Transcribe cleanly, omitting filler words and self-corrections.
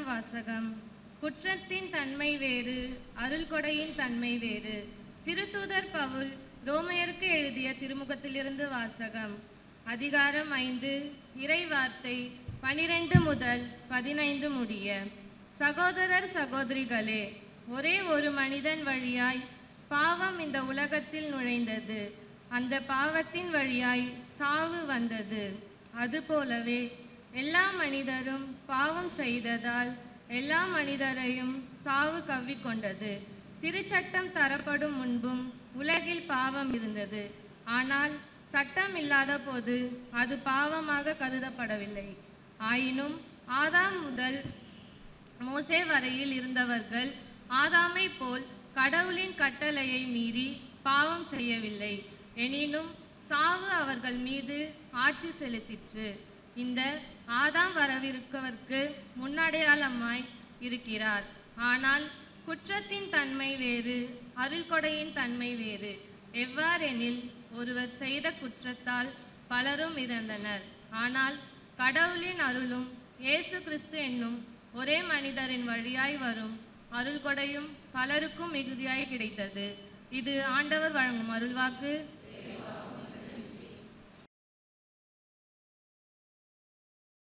முதலாம் வாசகம். குற்றத்தின் தன்மை வேறு, அருள்கொடையின் தன்மை வேறு. திருத்தூதர் பவுல் ரோமையருக்கு எழுதிய திருமுகத்திலிருந்து வாசகம். அதிகாரம் 5, இறை வார்த்தை 12 முதல் 15 முடிய. சகோதரர் சகோதரிகளே, ஒரே ஒரு மனிதன் வழியாய் பாவம் இந்த உலகத்தில் நுழைந்தது. அந்த பாவத்தின் வழியாய் சாவு வந்தது. அதுபோலவே எல்லா மனிதரும் பாவம் செய்ததால் எல்லா மனிதரையும் சாவு கவ்விக்கொண்டது. திருச்சட்டம் தரப்படும் முன்பும் உலகில் பாவம் இருந்தது. ஆனால் சட்டம் இல்லாத போது அது பாவமாக கருதப்படவில்லை. ஆயினும் ஆதாம் முதல் மோசே வரையில் இருந்தவர்கள் ஆதாமை போல் கடவுளின் கட்டளையை மீறி பாவம் செய்யவில்லை. எனினும் சாவு அவர்கள் மீது ஆட்சி செலுத்திற்று. இந்த ஆதாம் வரவிருக்கவர்க்கு முன்னடையாளமாய் இருக்கிறார். ஆனால் குற்றத்தின் தன்மை வேறு, அருள்கொடையின் தன்மை வேறு. எவ்வாறெனில், ஒருவர் செய்த குற்றத்தால் பலரும் இறந்தனர். ஆனால் கடவுளின் அருளும் இயேசு கிறிஸ்து என்னும் ஒரே மனிதரின் வழியாய் வரும் அருள்கொடையும் பலருக்கும் மிகுதியாய் கிடைத்தது. இது ஆண்டவர் வழங்கும் அருள்வாக்கு.